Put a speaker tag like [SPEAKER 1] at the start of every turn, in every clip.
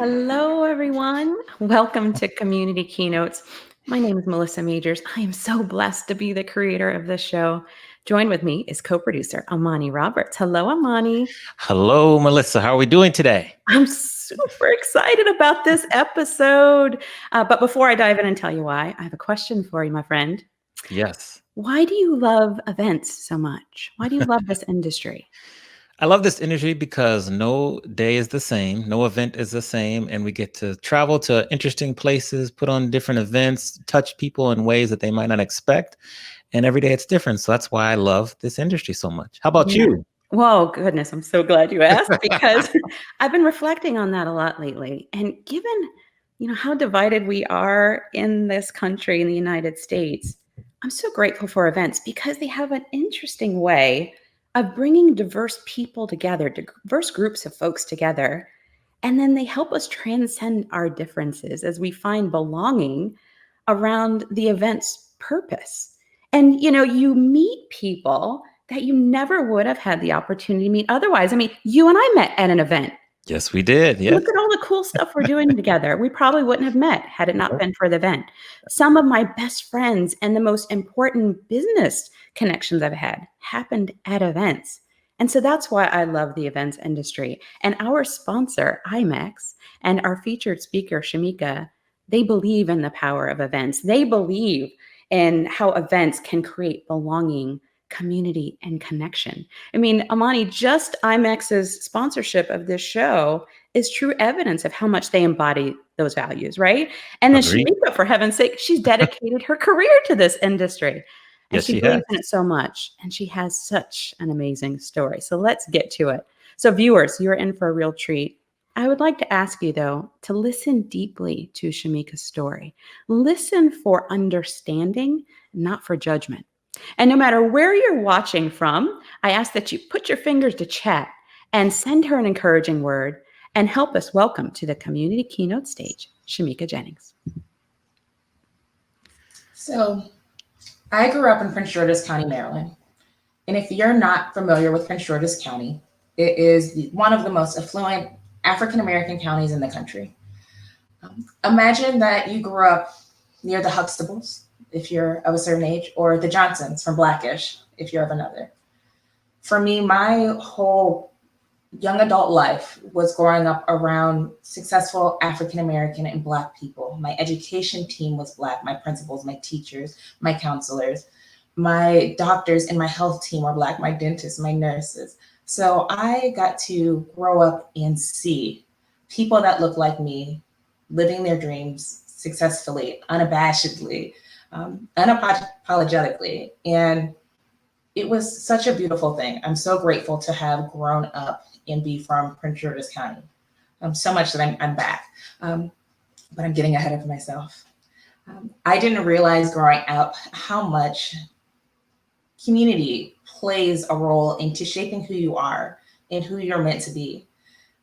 [SPEAKER 1] Hello, everyone. Welcome to Community Keynotes. My name is Melissa Majors. I am so blessed to be the creator of this show. Joined with me is co-producer Amani Roberts. Hello, Amani.
[SPEAKER 2] Hello, Melissa. How are we doing today?
[SPEAKER 1] I'm super excited about this episode. But before I dive in and tell you why, I have a question for you, my friend.
[SPEAKER 2] Yes.
[SPEAKER 1] Why do you love events so much? Why do you love this industry?
[SPEAKER 2] I love this industry because no day is the same, no event is the same, and we get to travel to interesting places, put on different events, touch people in ways that they might not expect. And every day it's different. So that's why I love this industry so much. How about
[SPEAKER 1] Yeah.
[SPEAKER 2] you?
[SPEAKER 1] Whoa, goodness, I'm so glad you asked because I've been reflecting on that a lot lately. And given, how divided we are in this country, in the United States, I'm so grateful for events because they have an interesting way of bringing diverse people together, diverse groups of folks together. And then they help us transcend our differences as we find belonging around the event's purpose. And, you meet people that you never would have had the opportunity to meet otherwise. I mean, you and I met at an event.
[SPEAKER 2] Yes, we did. Yes.
[SPEAKER 1] Look at all the cool stuff we're doing together. We probably wouldn't have met had it not been for the event. Some of my best friends and the most important business connections I've had happened at events. And so that's why I love the events industry. And our sponsor, IMEX, and our featured speaker, Shameka, they believe in the power of events. They believe in how events can create belonging, community, and connection. I mean, Amani, just IMEX's sponsorship of this show is true evidence of how much they embody those values, right? And then
[SPEAKER 2] Agreed.
[SPEAKER 1] Shameka, for heaven's sake, she's dedicated her career to this industry. And
[SPEAKER 2] Yes,
[SPEAKER 1] she
[SPEAKER 2] she has.
[SPEAKER 1] believes in it so much. And she has such an amazing story. So let's get to it. So, viewers, you're in for a real treat. I would like to ask you, though, to listen deeply to Shameka's story. Listen for understanding, not for judgment. And no matter where you're watching from, I ask that you put your fingers to chat and send her an encouraging word and help us welcome to the community keynote stage, Shameka Jennings.
[SPEAKER 3] So, I grew up in Prince George's County, Maryland. And if you're not familiar with Prince George's County, it is one of the most affluent African American counties in the country. Imagine that you grew up near the Huxtables, if you're of a certain age, or the Johnsons from Blackish, if you're of another. For me, my whole young adult life was growing up around successful African American and Black people. My education team was Black, my principals, my teachers, my counselors, my doctors and my health team were Black, my dentists, my nurses. So I got to grow up and see people that look like me living their dreams successfully, unabashedly, unapologetically. And it was such a beautiful thing. I'm so grateful to have grown up and be from Prince George's County. So much that I'm back, but I'm getting ahead of myself. I didn't realize growing up how much community plays a role into shaping who you are and who you're meant to be.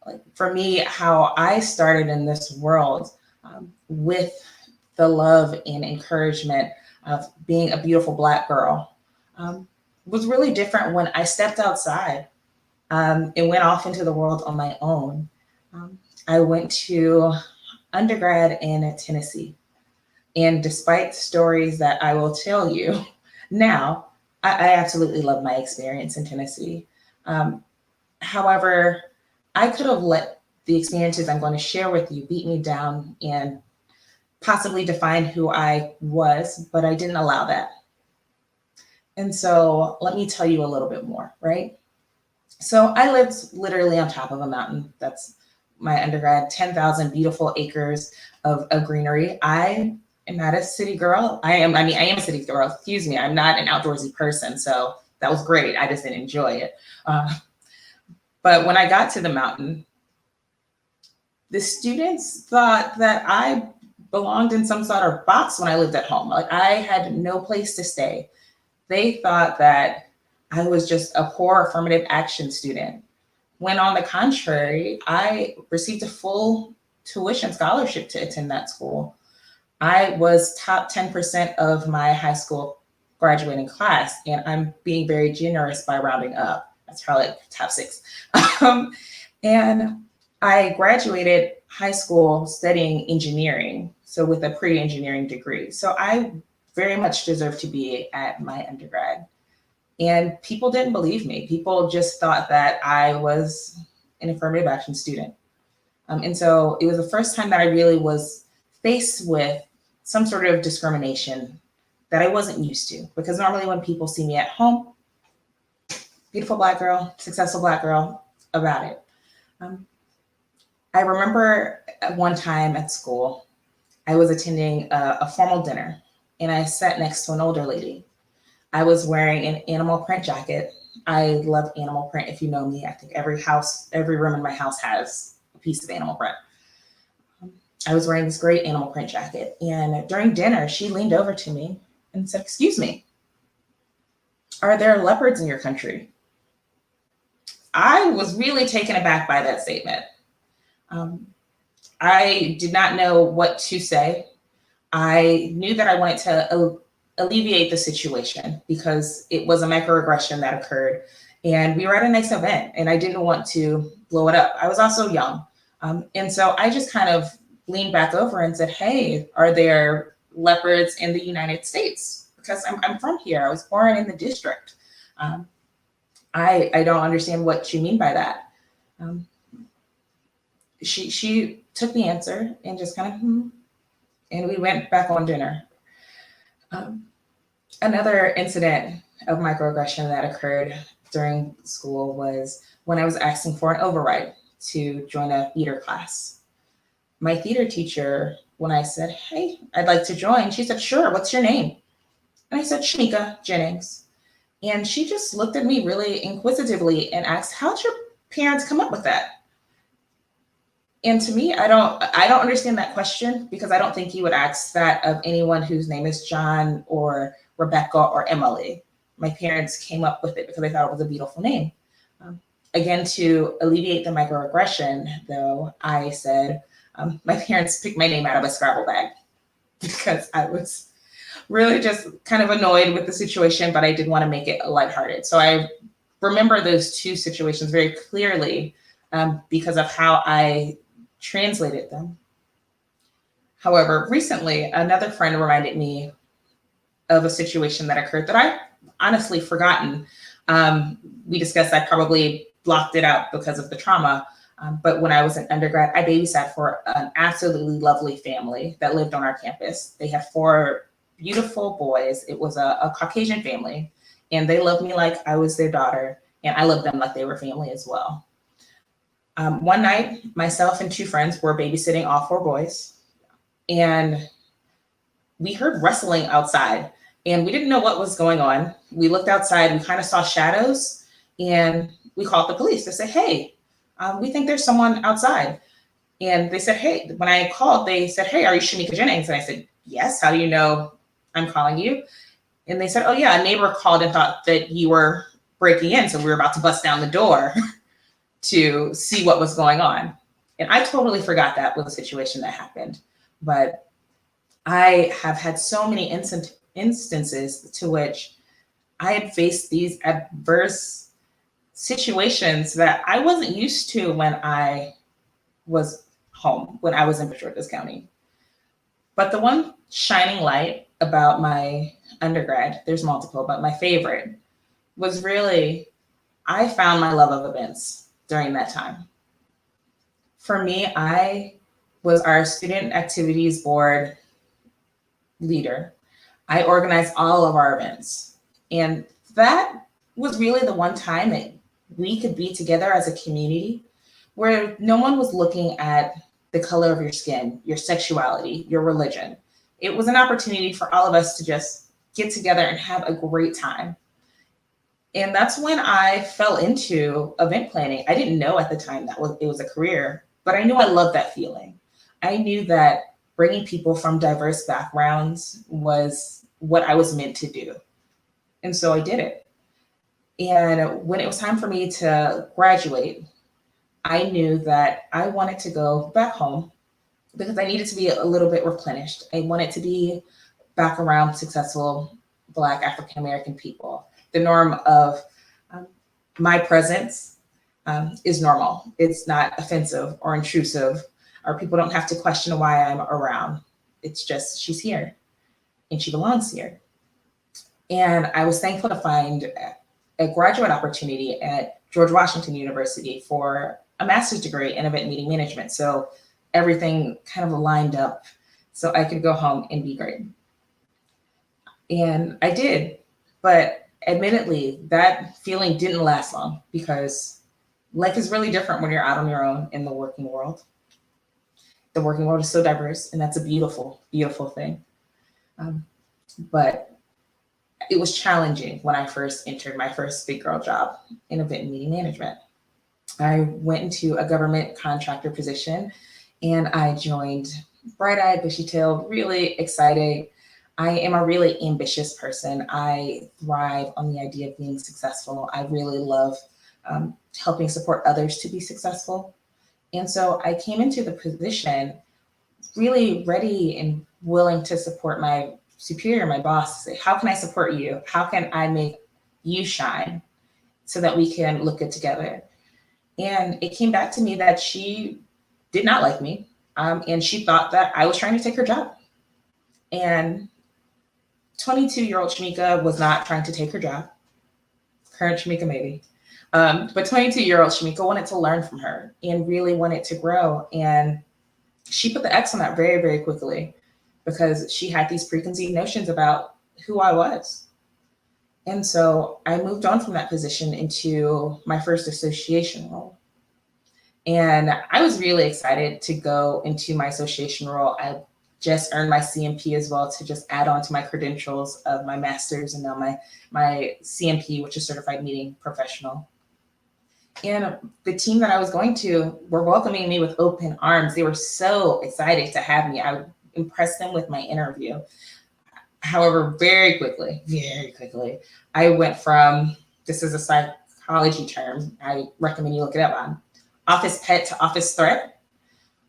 [SPEAKER 3] Like for me, how I started in this world with the love and encouragement of being a beautiful Black girl was really different when I stepped outside and went off into the world on my own. I went to undergrad in Tennessee. And despite stories that I will tell you now, I absolutely love my experience in Tennessee. However, I could have let the experiences I'm going to share with you beat me down and possibly define who I was, but I didn't allow that. And so let me tell you a little bit more, right? So I lived literally on top of a mountain. That's my undergrad, 10,000 beautiful acres of greenery. I am not a city girl. I am a city girl, excuse me. I'm not an outdoorsy person. So that was great. I just didn't enjoy it. But when I got to the mountain, the students thought that I belonged in some sort of box when I lived at home. Like I had no place to stay. They thought that I was just a poor affirmative action student. When on the contrary, I received a full tuition scholarship to attend that school. I was top 10% of my high school graduating class, and I'm being very generous by rounding up. That's probably like top 6. And I graduated high school studying engineering, so with a pre-engineering degree. So I very much deserved to be at my undergrad. And people didn't believe me. People just thought that I was an affirmative action student. And so it was the first time that I really was faced with some sort of discrimination that I wasn't used to. Because normally when people see me at home, beautiful Black girl, successful Black girl, about it. I remember at one time at school, I was attending a formal dinner and I sat next to an older lady. I was wearing an animal print jacket. I love animal print. If you know me, I think every room in my house has a piece of animal print. I was wearing this great animal print jacket. And during dinner, she leaned over to me and said, "Excuse me, are there leopards in your country?" I was really taken aback by that statement. I did not know what to say. I knew that I wanted to alleviate the situation because it was a microaggression that occurred. And we were at a nice event and I didn't want to blow it up. I was also young. And so I just kind of leaned back over and said, "Hey, are there leopards in the United States? Because I'm from here. I was born in the district. I don't understand what you mean by that." She took the answer and just kind of, and we went back on dinner. Another incident of microaggression that occurred during school was when I was asking for an override to join a theater class. My theater teacher, when I said, "Hey, I'd like to join," she said, "Sure, what's your name?" And I said, "Shameka, Jennings." And she just looked at me really inquisitively and asked, "How'd your parents come up with that?" And to me, I don't understand that question because I don't think you would ask that of anyone whose name is John or Rebecca or Emily. My parents came up with it because they thought it was a beautiful name. Again, to alleviate the microaggression, though, I said, my parents picked my name out of a Scrabble bag because I was really just kind of annoyed with the situation, but I did want to make it lighthearted. So I remember those two situations very clearly because of how I translated them. However, recently, another friend reminded me of a situation that occurred that I honestly forgotten. We discussed I probably blocked it out because of the trauma. But when I was an undergrad, I babysat for an absolutely lovely family that lived on our campus. They had 4 beautiful boys. It was a Caucasian family, and they loved me like I was their daughter, and I loved them like they were family as well. One night, myself and 2 friends were babysitting all 4 boys, and we heard wrestling outside, and we didn't know what was going on. We looked outside, we kind of saw shadows, and we called the police to say, "Hey, we think there's someone outside." And they said, "Hey," when I called, they said, "Hey, are you Shameka Jennings?" And I said, "Yes, how do you know I'm calling you?" And they said, "Oh yeah, a neighbor called and thought that you were breaking in, so we were about to bust down the door to see what was going on." And I totally forgot that was a situation that happened. But I have had so many instances to which I had faced these adverse situations that I wasn't used to when I was home, when I was in Petrotas County. But the one shining light about my undergrad, there's multiple, but my favorite was really, I found my love of events during that time. For me, I was our student activities board leader. I organized all of our events. And that was really the one time that we could be together as a community where no one was looking at the color of your skin, your sexuality, your religion. It was an opportunity for all of us to just get together and have a great time. And that's when I fell into event planning. I didn't know at the time that it was a career, but I knew I loved that feeling. I knew that bringing people from diverse backgrounds was what I was meant to do. And so I did it. And when it was time for me to graduate, I knew that I wanted to go back home because I needed to be a little bit replenished. I wanted to be back around successful Black African American people. The norm of my presence is normal. It's not offensive or intrusive, or people don't have to question why I'm around. It's just she's here and she belongs here. And I was thankful to find a graduate opportunity at George Washington University for a master's degree in event meeting management. So everything kind of lined up so I could go home and be great. And I did. But admittedly, that feeling didn't last long because life is really different when you're out on your own in the working world. The working world is so diverse, and that's a beautiful, beautiful thing. But it was challenging when I first entered my first big girl job in event meeting management. I went into a government contractor position and I joined bright-eyed, bushy-tailed, really excited. I am a really ambitious person. I thrive on the idea of being successful. I really love helping support others to be successful. And so I came into the position really ready and willing to support my superior, my boss, say, how can I support you? How can I make you shine so that we can look good together? And it came back to me that she did not like me. And she thought that I was trying to take her job. And 22-year-old Shameka was not trying to take her job. Current Shameka, maybe. But 22-year-old Shameka wanted to learn from her and really wanted to grow. And she put the X on that very, very quickly because she had these preconceived notions about who I was. And so I moved on from that position into my first association role. And I was really excited to go into my association role. I just earned my CMP as well to just add on to my credentials of my master's and now my CMP, which is Certified Meeting Professional. And the team that I was going to were welcoming me with open arms. They were so excited to have me. I impressed them with my interview. However, very quickly, I went from, this is a psychology term, I recommend you look it up on, office pet to office threat,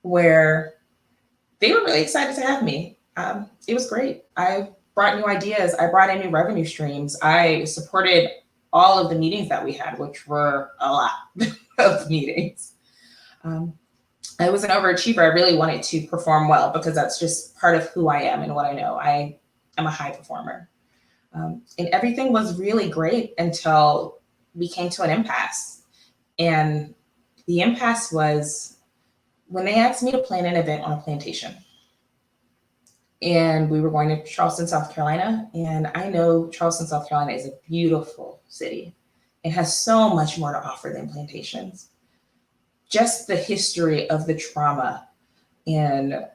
[SPEAKER 3] where they were really excited to have me. It was great. I brought new ideas. I brought in new revenue streams. I supported all of the meetings that we had, which were a lot of meetings. I was an overachiever. I really wanted to perform well because that's just part of who I am and what I know. I am a high performer. And everything was really great until we came to an impasse. And the impasse was when they asked me to plan an event on a plantation. And we were going to Charleston, South Carolina. And I know Charleston, South Carolina is a beautiful city. It has so much more to offer than plantations. Just the history of the trauma and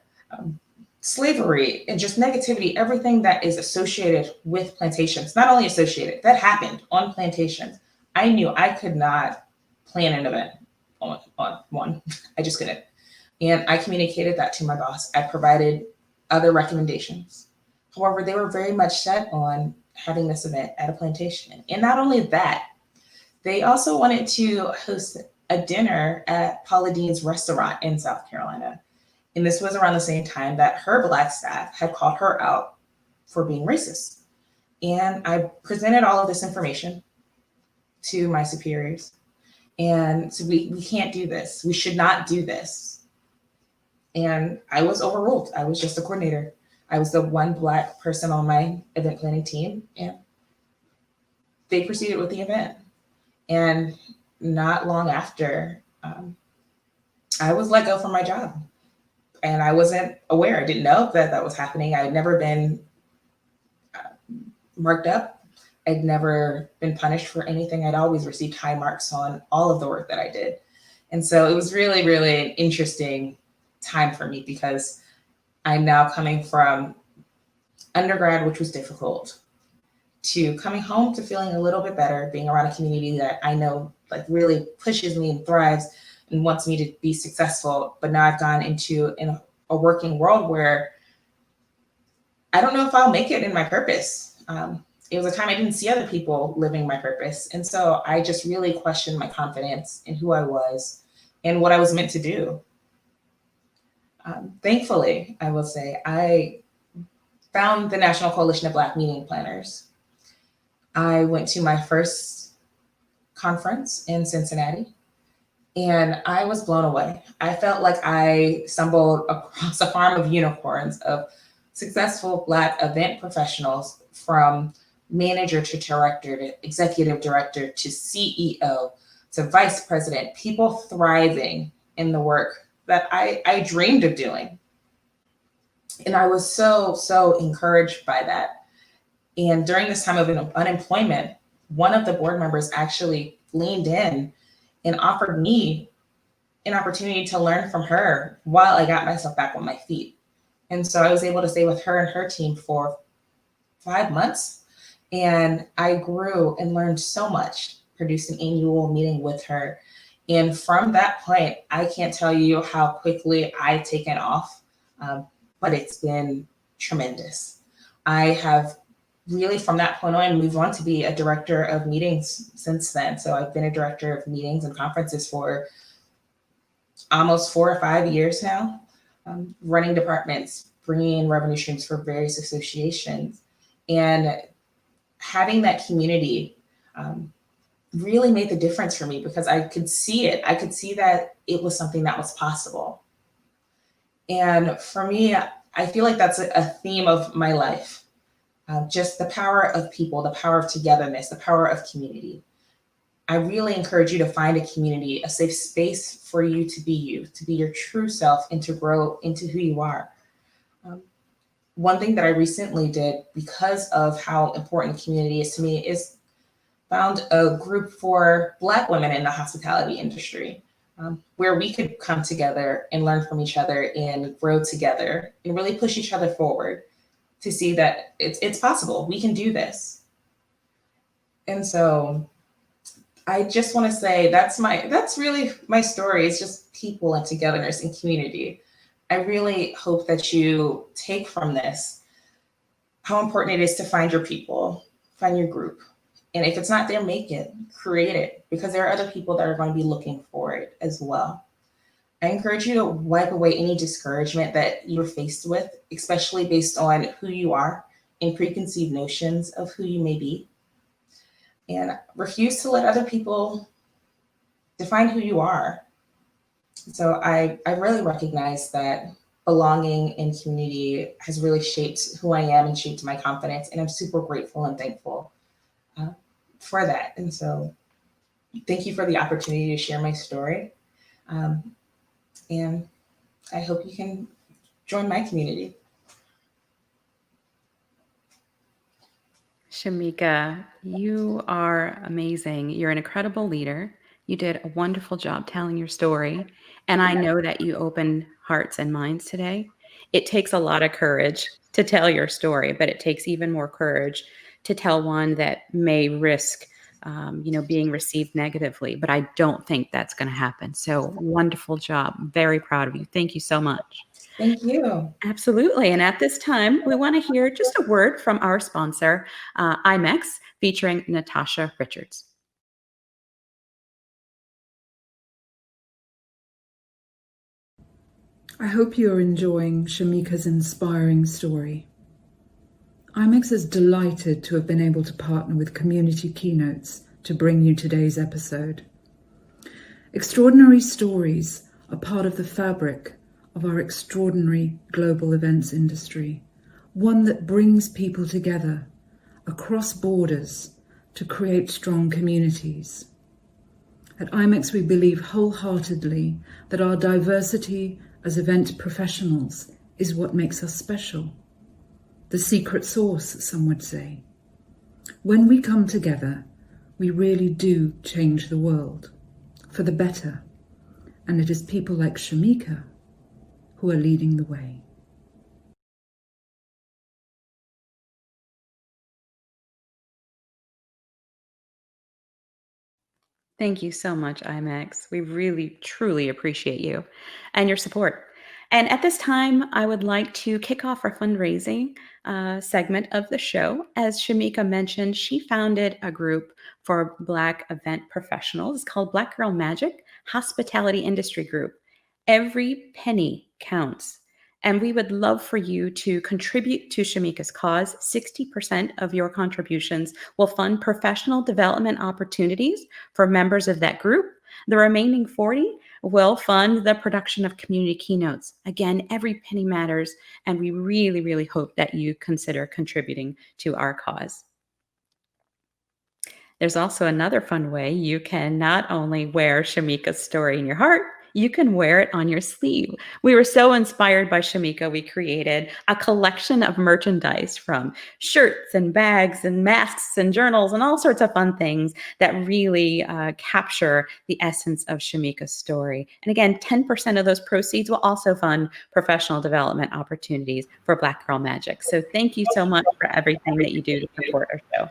[SPEAKER 3] slavery and just negativity, everything that is associated with plantations, not only associated, that happened on plantations. I knew I could not plan an event on one. I just couldn't. And I communicated that to my boss. I provided other recommendations. However, they were very much set on having this event at a plantation. And not only that, they also wanted to host a dinner at Paula Deen's restaurant in South Carolina. And this was around the same time that her Black staff had called her out for being racist. And I presented all of this information to my superiors. And so we can't do this. We should not do this. And I was overruled. I was just a coordinator. I was the one Black person on my event planning team. And they proceeded with the event. And not long after, I was let go from my job. And I wasn't aware. I didn't know that that was happening. I had never been marked up. I'd never been punished for anything. I'd always received high marks on all of the work that I did. And so it was really, really an interesting time for me because I'm now coming from undergrad, which was difficult, to coming home to feeling a little bit better, being around a community that I know like really pushes me and thrives and wants me to be successful. But now I've gone into a working world where I don't know if I'll make it in my purpose. It was a time I didn't see other people living my purpose. And so I just really questioned my confidence in who I was and what I was meant to do. Thankfully, I will say, I found the National Coalition of Black Meeting Planners. I went to my first conference in Cincinnati. And I was blown away. I felt like I stumbled across a farm of unicorns of successful Black event professionals, from manager to director to executive director to CEO to vice president, people thriving in the work that I dreamed of doing. And I was so encouraged by that. And during this time of unemployment, one of the board members actually leaned in and offered me an opportunity to learn from her while I got myself back on my feet. And so I was able to stay with her and her team for 5 months. And I grew and learned so much, produced an annual meeting with her. And from that point, I can't tell you how quickly I've taken off, but it's been tremendous. I have really, from that point on, moved on to be a director of meetings since then. So I've been a director of meetings and conferences for almost 4 or 5 years now, running departments, bringing in revenue streams for various associations. And having that community really made the difference for me, because I could see it. I could see that it was something that was possible. And for me, I feel like that's a theme of my life. Just the power of people, the power of togetherness, the power of community. I really encourage you to find a community, a safe space for you, to be your true self, and to grow into who you are. One thing that I recently did, because of how important community is to me, is found a group for Black women in the hospitality industry, where we could come together and learn from each other and grow together and really push each other forward to see that it's possible. We can do this. And so I just want to say that's really my story. It's just people and togetherness and community. I really hope that you take from this how important it is to find your people, find your group. And if it's not there, make it, create it, because there are other people that are going to be looking for it as well. I encourage you to wipe away any discouragement that you're faced with, especially based on who you are and preconceived notions of who you may be. And refuse to let other people define who you are. So I really recognize that belonging in community has really shaped who I am and shaped my confidence. And I'm super grateful and thankful for that. And so thank you for the opportunity to share my story. And I hope you can join my community.
[SPEAKER 1] Shameka, you are amazing. You're an incredible leader. You did a wonderful job telling your story. And I know that you opened hearts and minds today. It takes a lot of courage to tell your story, but it takes even more courage to tell one that may risk, being received negatively. But I don't think that's going to happen. So wonderful job. Very proud of you. Thank you so much.
[SPEAKER 3] Thank you.
[SPEAKER 1] Absolutely. And at this time, we want to hear just a word from our sponsor, IMEX, featuring Natasha Richards.
[SPEAKER 4] I hope you are enjoying Shameka's inspiring story. IMEX is delighted to have been able to partner with Community Keynotes to bring you today's episode. Extraordinary stories are part of the fabric of our extraordinary global events industry, one that brings people together across borders to create strong communities. At IMEX, we believe wholeheartedly that our diversity as event professionals is what makes us special. The secret sauce, some would say. When we come together, we really do change the world for the better. And it is people like Shameka who are leading the way.
[SPEAKER 1] Thank you so much, IMEX. We really, truly appreciate you and your support. And at this time, I would like to kick off our fundraising segment of the show. As Shameka mentioned, she founded a group for Black event professionals. It's called Black Girl Magic Hospitality Industry Group. Every penny counts. And we would love for you to contribute to Shameka's cause. 60% of your contributions will fund professional development opportunities for members of that group, The remaining 40 will fund the production of community keynotes. Again, every penny matters, and we really, really hope that you consider contributing to our cause. There's also another fun way you can not only wear Shameka's story in your heart, you can wear it on your sleeve. We were so inspired by Shameka, we created a collection of merchandise from shirts and bags and masks and journals and all sorts of fun things that really capture the essence of Shameka's story. And again, 10% of those proceeds will also fund professional development opportunities for Black Girl Magic. So thank you so much for everything that you do to support our show.